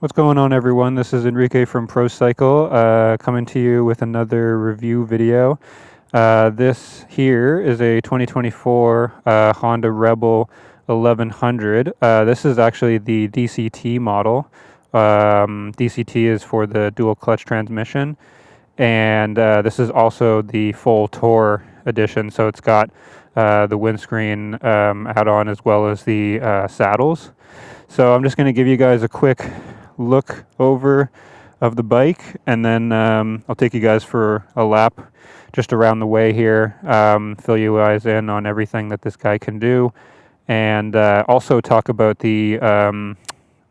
What's going on, everyone? This is Enrique from ProCycle, coming to you with another review video. This here is a 2024 Honda Rebel 1100. This is actually the DCT model. DCT is for the dual clutch transmission, and this is also the full Tour edition. So it's got the windscreen add-on as well as the saddles. So I'm just going to give you guys a quick look over of the bike, and then I'll take you guys for a lap just around the way here, fill you guys in on everything that this guy can do, and also talk about the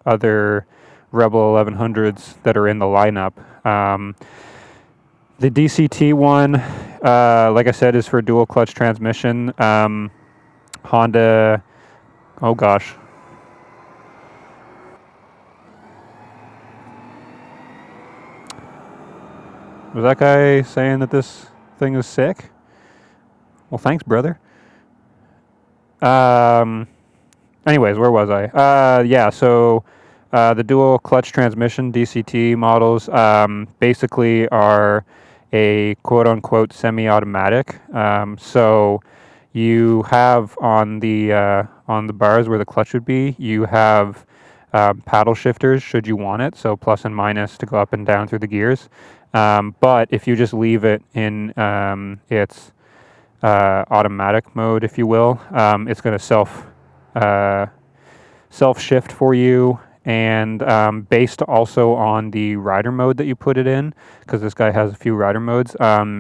other Rebel 1100s that are in the lineup. The DCT one, like I said, is for dual clutch transmission. Honda, oh gosh. Was that guy saying that this thing is sick? Well, thanks, brother. Anyways, where was I? Yeah, so the dual clutch transmission DCT models basically are a quote-unquote semi-automatic. So you have on the bars where the clutch would be, you have paddle shifters should you want it, so plus and minus to go up and down through the gears. But if you just leave it in its automatic mode, if you will, it's going to self shift for you, and based also on the rider mode that you put it in, because this guy has a few rider modes,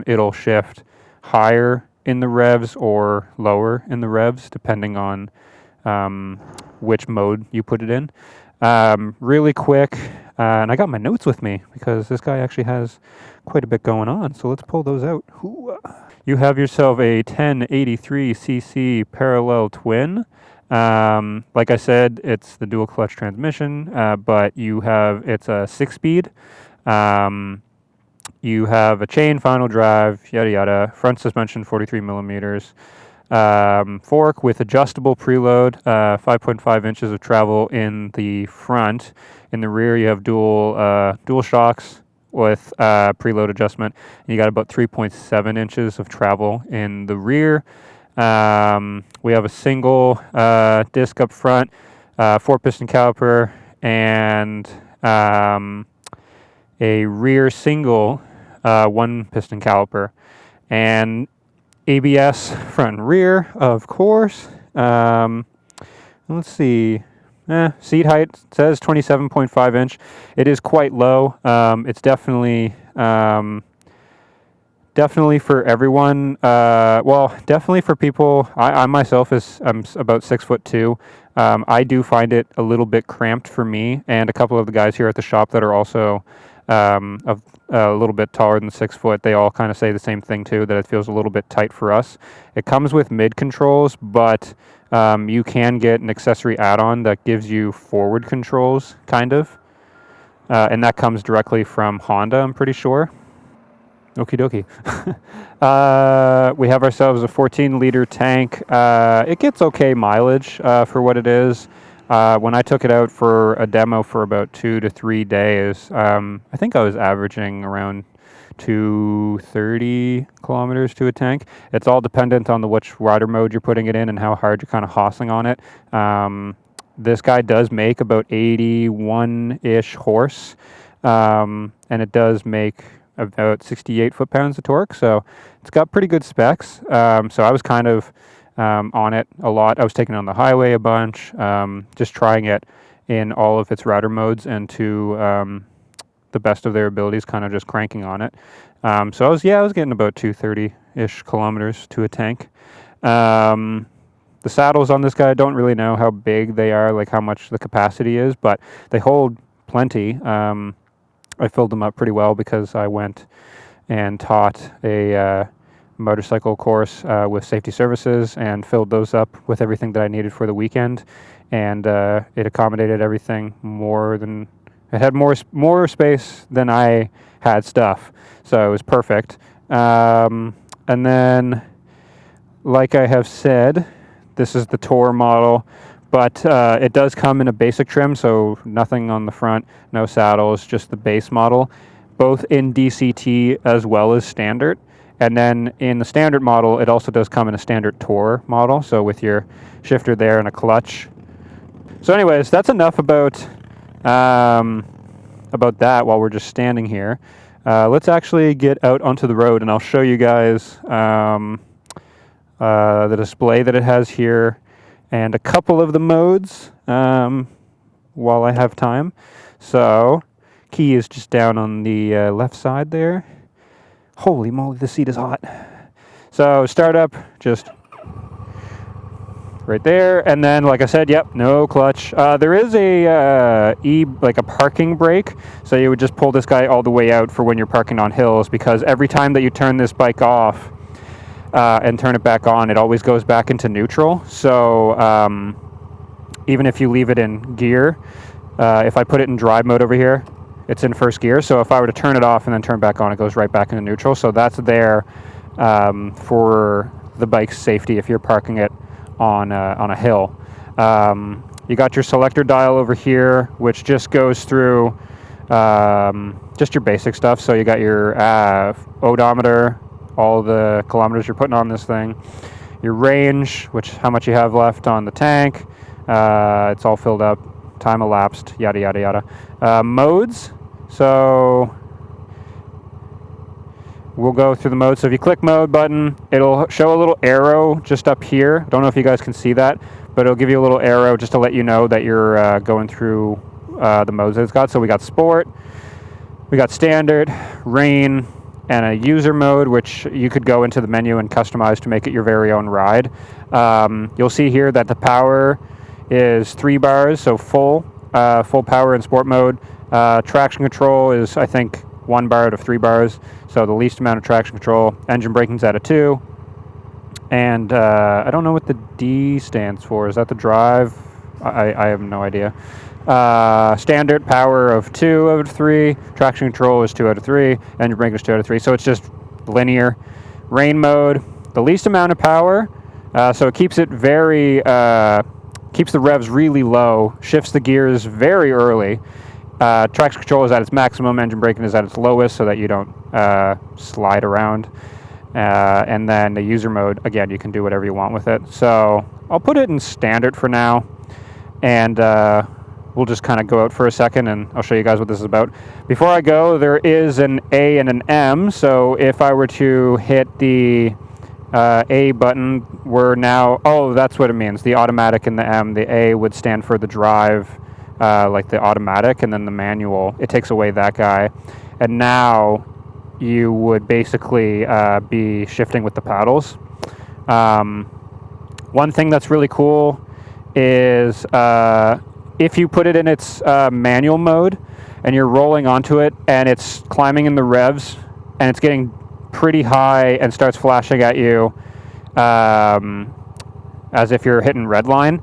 it'll shift higher in the revs or lower in the revs depending on which mode you put it in. Really quick, and I got my notes with me because this guy actually has quite a bit going on, so let's pull those out. You have yourself a 1083cc parallel twin. Like I said, it's the dual clutch transmission, but it's a 6-speed. You have a chain, final drive, yada yada, front suspension 43 millimeters. Fork with adjustable preload, 5.5 inches of travel in the front. In the rear, you have dual shocks with preload adjustment. And you got about 3.7 inches of travel in the rear. We have a single disc up front, 4-piston caliper, and a rear single 1-piston caliper. And ABS front and rear, of course. Let's see. Seat height says 27.5 inch. It is quite low. It's definitely for everyone. Well, definitely for people. I myself I'm about 6'2". I do find it a little bit cramped for me, and a couple of the guys here at the shop that are also of a little bit taller than 6 foot, they all kind of say the same thing too, that it feels a little bit tight for us. It comes with mid controls, but you can get an accessory add-on that gives you forward controls, kind of, and that comes directly from Honda, I'm pretty sure. Okie dokie. We have ourselves a 14-liter tank. It gets okay mileage for what it is. When I took it out for a demo for about 2 to 3 days, I think I was averaging around 230 kilometers to a tank. It's all dependent on which rider mode you're putting it in and how hard you're kind of hossing on it. This guy does make about 81-ish horse, and it does make about 68 foot-pounds of torque, so it's got pretty good specs. So I was kind of on it a lot. I was taking it on the highway a bunch, just trying it in all of its rider modes and to the best of their abilities, kind of just cranking on it. So I was getting about 230-ish kilometers to a tank. The saddles on this guy, I don't really know how big they are, like how much the capacity is, but they hold plenty. I filled them up pretty well because I went and taught a motorcycle course with Safety Services and filled those up with everything that I needed for the weekend, and it accommodated everything it had more space than I had stuff, so it was perfect. And then, like I have said, this is the Tour model. but it does come in a basic trim, so nothing on the front, no saddles, just the base model, both in DCT as well as standard. And then in the standard model, it also does come in a standard Tour model, so with your shifter there and a clutch. So anyways, that's enough about that while we're just standing here. Let's actually get out onto the road, and I'll show you guys the display that it has here and a couple of the modes while I have time. So key is just down on the left side there. Holy moly, the seat is hot. So start up, just right there, and then like I said, yep, no clutch. There is a like a parking brake, so you would just pull this guy all the way out for when you're parking on hills, because every time that you turn this bike off and turn it back on, it always goes back into neutral. So even if you leave it in gear, if I put it in drive mode over here, it's in first gear. So if I were to turn it off and then turn back on, it goes right back into neutral. So that's there for the bike's safety if you're parking it on a hill. You got your selector dial over here, which just goes through just your basic stuff. So you got your odometer, all the kilometers you're putting on this thing, your range, which how much you have left on the tank, it's all filled up, time elapsed, yada yada yada. Modes, so we'll go through the mode. So if you click mode button, it'll show a little arrow just up here. Don't know if you guys can see that, but it'll give you a little arrow just to let you know that you're going through the modes that it's got. So we got sport, we got standard, rain, and a user mode, which you could go into the menu and customize to make it your very own ride. You'll see here that the power is 3 bars, so full power in sport mode. Traction control is, I think, 1 bar out of 3 bars, so the least amount of traction control. Engine braking's at a 2. And I don't know what the D stands for. Is that the drive? I have no idea. Standard power of 2 out of 3. Traction control is 2 out of 3. Engine braking is 2 out of 3. So it's just linear. Rain mode, the least amount of power. So it keeps it very, keeps the revs really low. Shifts the gears very early. Traction control is at its maximum. Engine braking is at its lowest, so that you don't slide around. And then the user mode, again, you can do whatever you want with it. So I'll put it in standard for now. And we'll just kind of go out for a second and I'll show you guys what this is about. Before I go, there is an A and an M. So if I were to hit the A button, we're now, oh, that's what it means. The automatic and the M. The A would stand for the drive, like the automatic, and then the manual. It takes away that guy. And now you would basically be shifting with the paddles. One thing that's really cool is if you put it in its manual mode and you're rolling onto it and it's climbing in the revs and it's getting pretty high and starts flashing at you as if you're hitting red line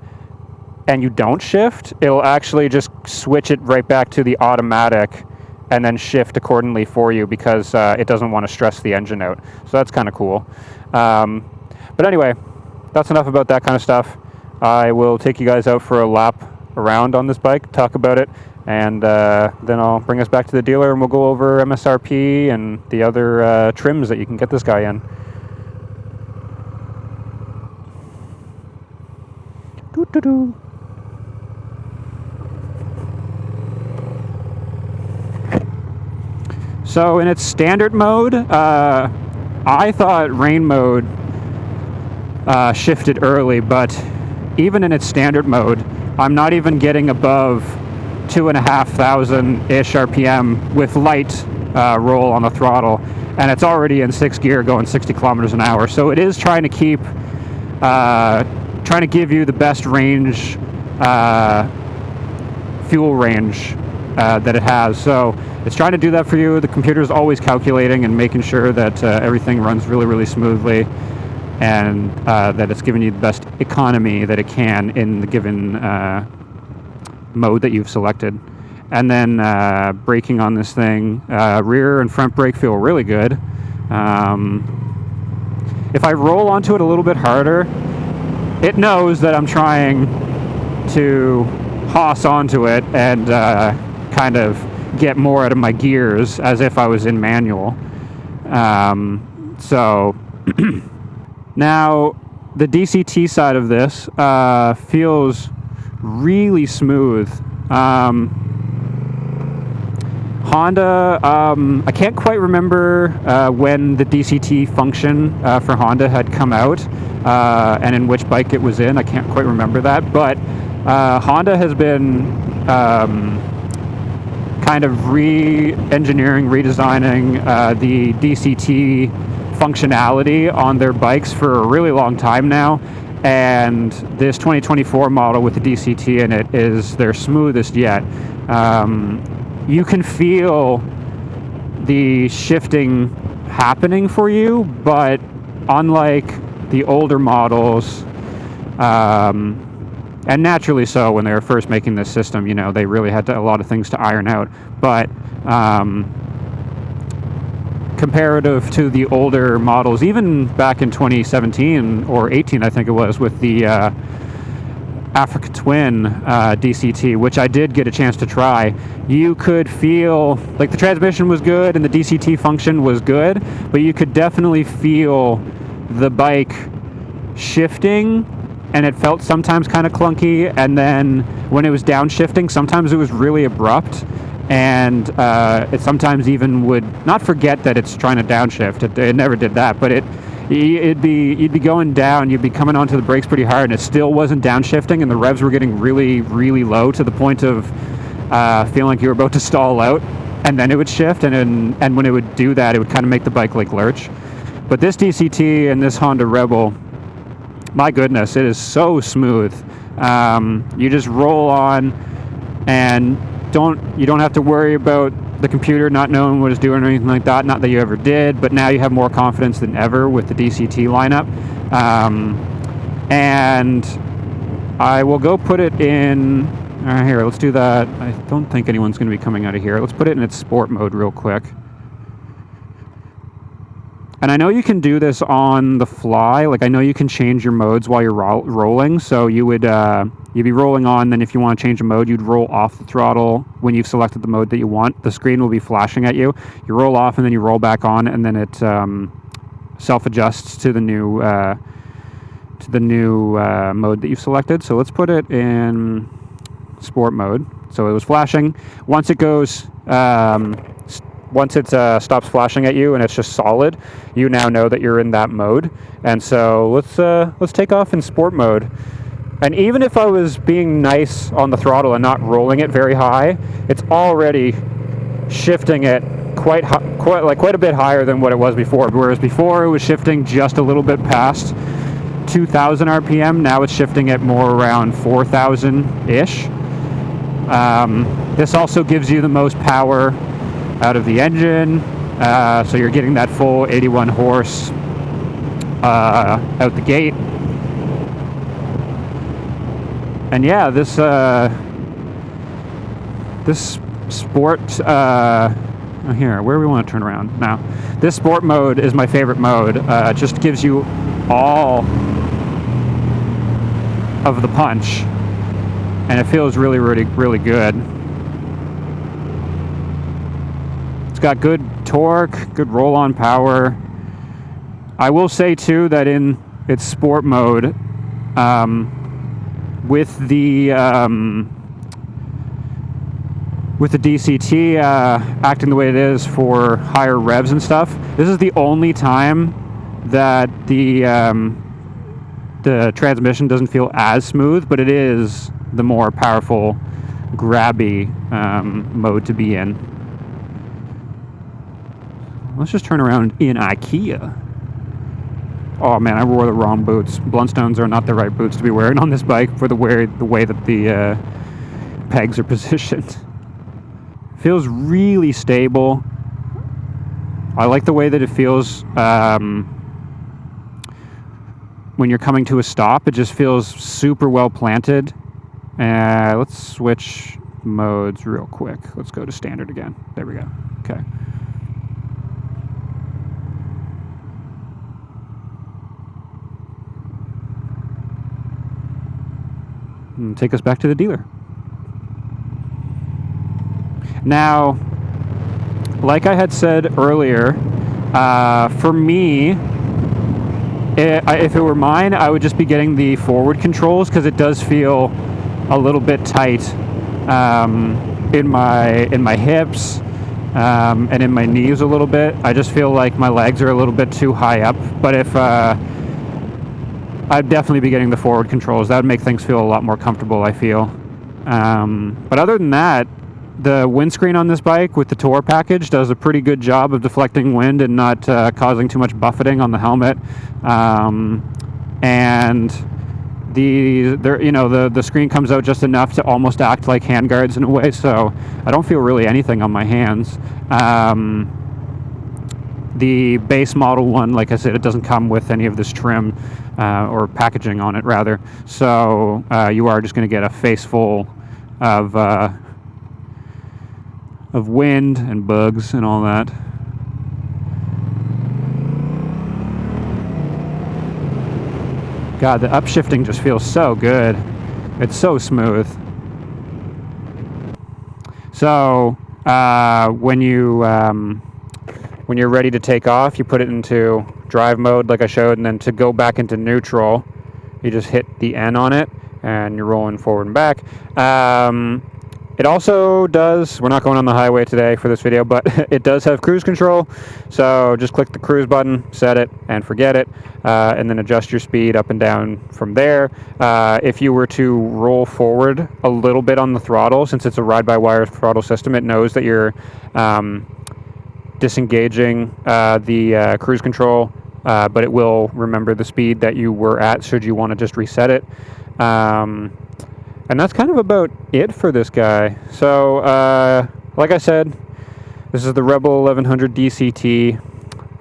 and you don't shift, it'll actually just switch it right back to the automatic and then shift accordingly for you, because it doesn't want to stress the engine out. So that's kind of cool. But anyway, that's enough about that kind of stuff. I will take you guys out for a lap around on this bike, talk about it, and then I'll bring us back to the dealer and we'll go over MSRP and the other trims that you can get this guy in. Doo-doo-doo. So in its standard mode, I thought rain mode shifted early, but even in its standard mode, I'm not even getting above 2,500-ish RPM with light roll on the throttle, and it's already in 6th gear going 60 kilometers an hour. So it is trying to keep, trying to give you the best range, fuel range that it has. So it's trying to do that for you. The computer is always calculating and making sure that everything runs really, really smoothly, and that it's giving you the best economy that it can in the given mode that you've selected. And then braking on this thing, rear and front brake feel really good. If I roll onto it a little bit harder, it knows that I'm trying to hoss onto it and kind of get more out of my gears as if I was in manual. So now the DCT side of this feels really smooth. Honda, I can't quite remember when the DCT function for Honda had come out and in which bike it was in. I can't quite remember that, but Honda has been kind of re-engineering, redesigning the DCT functionality on their bikes for a really long time now, and this 2024 model with the DCT in it is their smoothest yet. You can feel the shifting happening for you, but unlike the older models, and naturally so when they were first making this system, you know, they really had a lot of things to iron out, but comparative to the older models, even back in 2017 or 18, I think it was, with the Africa Twin DCT, which I did get a chance to try, you could feel like the transmission was good and the DCT function was good, but you could definitely feel the bike shifting, and it felt sometimes kind of clunky, and then when it was downshifting, sometimes it was really abrupt, and it sometimes even would not forget that it's trying to downshift. It never did that, but you'd be going down, you'd be coming onto the brakes pretty hard, and it still wasn't downshifting, and the revs were getting really, really low to the point of feeling like you were about to stall out, and then it would shift, and when it would do that, it would kind of make the bike like lurch. But this DCT and this Honda Rebel, my goodness, it is so smooth. You just roll on, and you don't have to worry about the computer not knowing what it's doing or anything like that. Not that you ever did, but now you have more confidence than ever with the DCT lineup. And I will go put it in here. Let's do that. I don't think anyone's going to be coming out of here. Let's put it in its sport mode real quick. And I know you can do this on the fly. Like, I know you can change your modes while you're rolling. So you'd be rolling on, then if you want to change a mode, you'd roll off the throttle when you've selected the mode that you want. The screen will be flashing at you. You roll off and then you roll back on, and then it self-adjusts to the new mode that you've selected. So let's put it in sport mode. So it was flashing. Once it goes, once it stops flashing at you and it's just solid, you now know that you're in that mode. And so let's take off in sport mode. And even if I was being nice on the throttle and not rolling it very high, it's already shifting it quite a bit higher than what it was before. Whereas before it was shifting just a little bit past 2,000 RPM. Now it's shifting at more around 4,000-ish. This also gives you the most power out of the engine, so you're getting that full 81 horse out the gate. And yeah, this sport here, where do we want to turn around now? This sport mode is my favorite mode. It just gives you all of the punch, and it feels really, really, really good. It's got good torque, good roll-on power. I will say too that in its sport mode, with the DCT acting the way it is for higher revs and stuff, this is the only time that the transmission doesn't feel as smooth, but it is the more powerful, grabby mode to be in. Let's just turn around in IKEA. Oh man, I wore the wrong boots. Bluntstones are not the right boots to be wearing on this bike for the way that the pegs are positioned. Feels really stable. I like the way that it feels when you're coming to a stop. It just feels super well planted. Let's switch modes real quick. Let's go to standard again. There we go. Okay. and take us back to the dealer. Now, like I had said earlier, for me, if it were mine, I would just be getting the forward controls, because it does feel a little bit tight in my hips and in my knees a little bit. I just feel like my legs are a little bit too high up. But if I'd definitely be getting the forward controls, that would make things feel a lot more comfortable, I feel. But other than that, the windscreen on this bike with the Tour package does a pretty good job of deflecting wind and not causing too much buffeting on the helmet. And the screen comes out just enough to almost act like handguards in a way, so I don't feel really anything on my hands. The base model one, like I said, it doesn't come with any of this trim or packaging on it, rather. So you are just going to get a face full of wind and bugs and all that. God, the upshifting just feels so good. It's so smooth. So when you're ready to take off, you put it into drive mode like I showed, and then to go back into neutral, you just hit the N on it and you're rolling forward and back. It also does, we're not going on the highway today for this video, but it does have cruise control. So just click the cruise button, set it, and forget it, and then adjust your speed up and down from there. If you were to roll forward a little bit on the throttle, since it's a ride-by-wire throttle system, it knows that you're disengaging the cruise control, but it will remember the speed that you were at should you want to just reset it. And that's kind of about it for this guy. So, like I said, this is the Rebel 1100 DCT,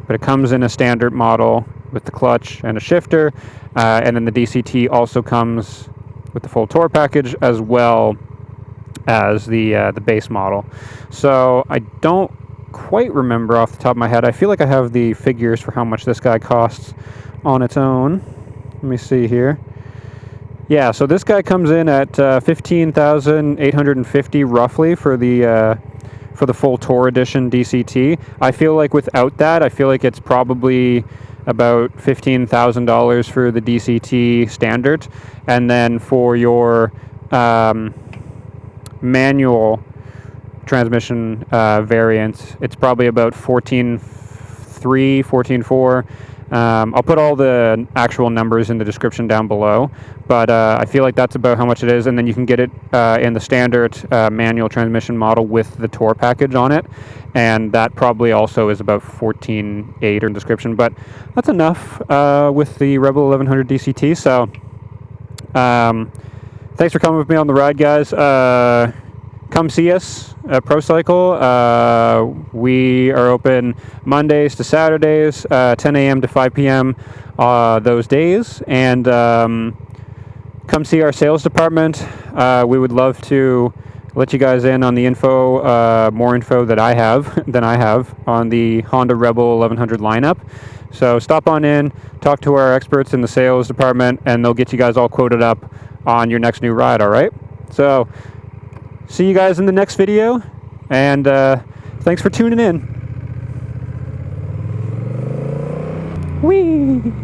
but it comes in a standard model with the clutch and a shifter, and then the DCT also comes with the full Tour package as well as the base model. So I don't quite remember off the top of my head. I feel like I have the figures for how much this guy costs on its own. Let me see here. Yeah, so this guy comes in at $15,850 roughly for the full Tour Edition DCT. I feel like without that, I feel like it's probably about $15,000 for the DCT standard, and then for your manual transmission variant, it's probably about $14,300, $14,400. I'll put all the actual numbers in the description down below, but I feel like that's about how much it is, and then you can get it in the standard manual transmission model with the Tour package on it, and that probably also is about $14,800 in the description, but that's enough with the Rebel 1100 DCT. So thanks for coming with me on the ride, guys. Come see us at Pro Cycle. We are open Mondays to Saturdays, 10 a.m. to 5 p.m. Those days. And come see our sales department. We would love to let you guys in on the info, more info than I have on the Honda Rebel 1100 lineup. So stop on in, talk to our experts in the sales department, and they'll get you guys all quoted up on your next new ride, all right? So see you guys in the next video, and thanks for tuning in. Whee!